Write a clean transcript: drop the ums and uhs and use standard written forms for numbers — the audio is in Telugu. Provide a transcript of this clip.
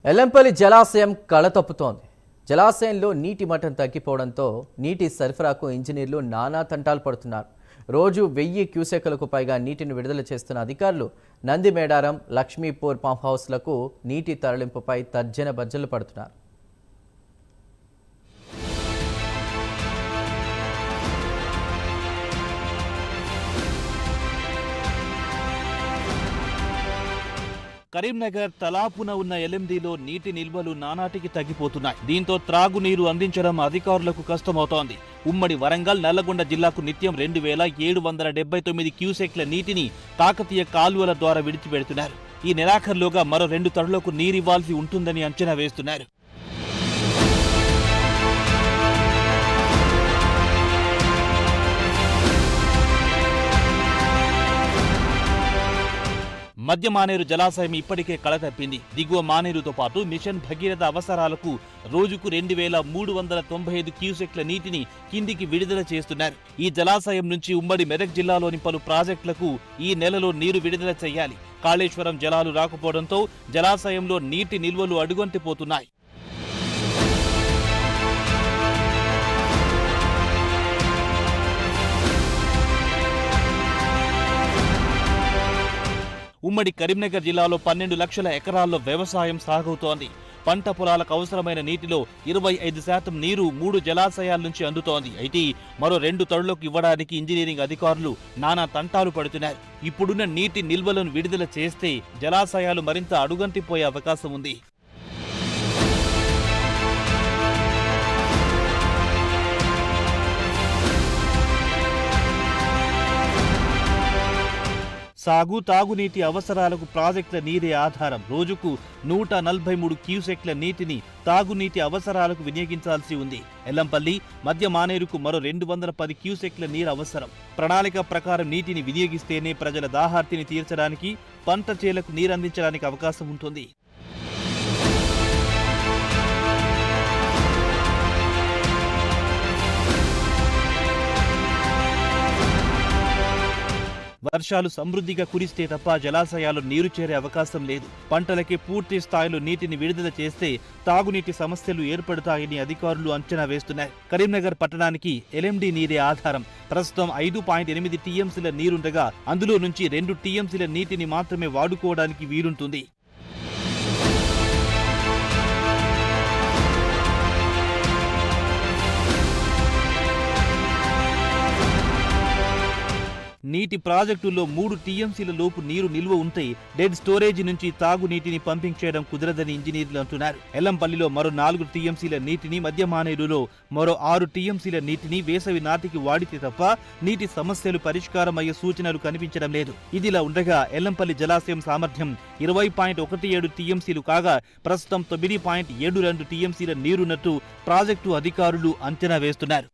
ఎల్లంపల్లి జలాశయం కళతప్పుతోంది. జలాశయంలో నీటి మట్టం తగ్గిపోవడంతో నీటి సరఫరాకు ఇంజనీర్లు నానా తంటాలు పడుతున్నారు. రోజు 1000 క్యూసెక్కులకు పైగా నీటిని విడుదల చేస్తున్న అధికారులు నందిమేడారం, లక్ష్మీపూర్ పంప్ హౌస్లకు నీటి తరలింపుపై తర్జన భర్జనలు పడుతున్నారు. కరీంనగర్ తలాపున ఉన్న ఎల్ఎండిలో నీటి నిల్వలు నానాటికి తగ్గిపోతున్నాయి. దీంతో త్రాగునీరు అందించడం అధికారులకు కష్టమవుతోంది. ఉమ్మడి వరంగల్, నల్లగొండ జిల్లాకు నిత్యం 2779 క్యూసెక్ల నీటిని కాకతీయ కాలువల ద్వారా విడిచిపెడుతున్నారు. ఈ నెలాఖరులోగా మరో 2 తడులకు నీరివ్వాల్సి ఉంటుందని అంచనా వేస్తున్నారు. మధ్య మానేరు జలాశయం ఇప్పటికే కళతప్పింది. దిగువ మానేరుతో పాటు మిషన్ భగీరథ అవసరాలకు రోజుకు 2395 క్యూసెక్ల నీటిని కిందికి విడుదల చేస్తున్నారు. ఈ జలాశయం నుంచి ఉమ్మడి మెదక్ జిల్లాలోని పలు ప్రాజెక్టులకు ఈ నెలలో నీరు విడుదల చేయాలి. కాళేశ్వరం జలాలు రాకపోవడంతో జలాశయంలో నీటి నిల్వలు అడుగంటిపోతున్నాయి. ఉమ్మడి కరీంనగర్ జిల్లాలో 12 లక్షల ఎకరాల్లో వ్యవసాయం సాగవుతోంది. పంట పొలాలకు అవసరమైన నీటిలో 25% నీరు 3 జలాశయాల నుంచి అందుతోంది. అయితే మరో 2 తడులకు ఇవ్వడానికి ఇంజనీరింగ్ అధికారులు నానా తంటాలు పడుతున్నారు. ఇప్పుడున్న నీటి నిల్వలను విడుదల చేస్తే జలాశయాలు మరింత అడుగంటిపోయే అవకాశం ఉంది. సాగు, తాగునీటి అవసరాలకు ప్రాజెక్టుల నీరే ఆధారం. రోజుకు 143 క్యూసెక్ల నీటిని తాగునీటి అవసరాలకు వినియోగించాల్సి ఉంది. ఎల్లంపల్లి, మధ్య మానేరుకు మరో 210 క్యూసెక్ల నీరు అవసరం. ప్రణాళిక ప్రకారం నీటిని వినియోగిస్తేనే ప్రజల దాహార్తిని తీర్చడానికి, పంట చేలకు నీరందించడానికి అవకాశం ఉంటుంది. వర్షాలు సమృద్ధిగా కురిస్తే తప్ప జలాశయాలు నీరు చేరే అవకాశం లేదు. పంటలకి పూర్తి స్థాయిలో నీటిని విడుదల చేస్తే తాగునీటి సమస్యలు ఏర్పడతాయని అధికారులు అంచనా వేస్తున్నారు. కరీంనగర్ పట్టణానికి ఎల్ఎండి నీరే ఆధారం. ప్రస్తుతం 5.8 టీఎంసీల నీరుండగా అందులో నుంచి 2 టీఎంసీల నీటిని మాత్రమే వాడుకోవడానికి వీలుంటుంది. నీటి ప్రాజెక్టుల్లో 3 టీఎంసీల లోపు నీరు నిల్వ ఉంటే డెడ్ స్టోరేజీ నుంచి తాగునీటిని పంపింగ్ చేయడం కుదరదని ఇంజనీర్లు అంటున్నారు. ఎల్లంపల్లిలో మరో 4 టీఎంసీల నీటిని, మధ్య మానేరులో మరో 6 టీఎంసీల నీటిని వేసవి నాటికి వాడితే తప్ప నీటి సమస్యలు పరిష్కారం అయ్యే సూచనలు కనిపించడం లేదు. ఇదిలా ఉండగా ఎల్లంపల్లి జలాశయం సామర్థ్యం 20.17 టీఎంసీలు కాగా ప్రస్తుతం 9.72 టీఎంసీల నీరున్నట్టు ప్రాజెక్టు అధికారులు అంచనా వేస్తున్నారు.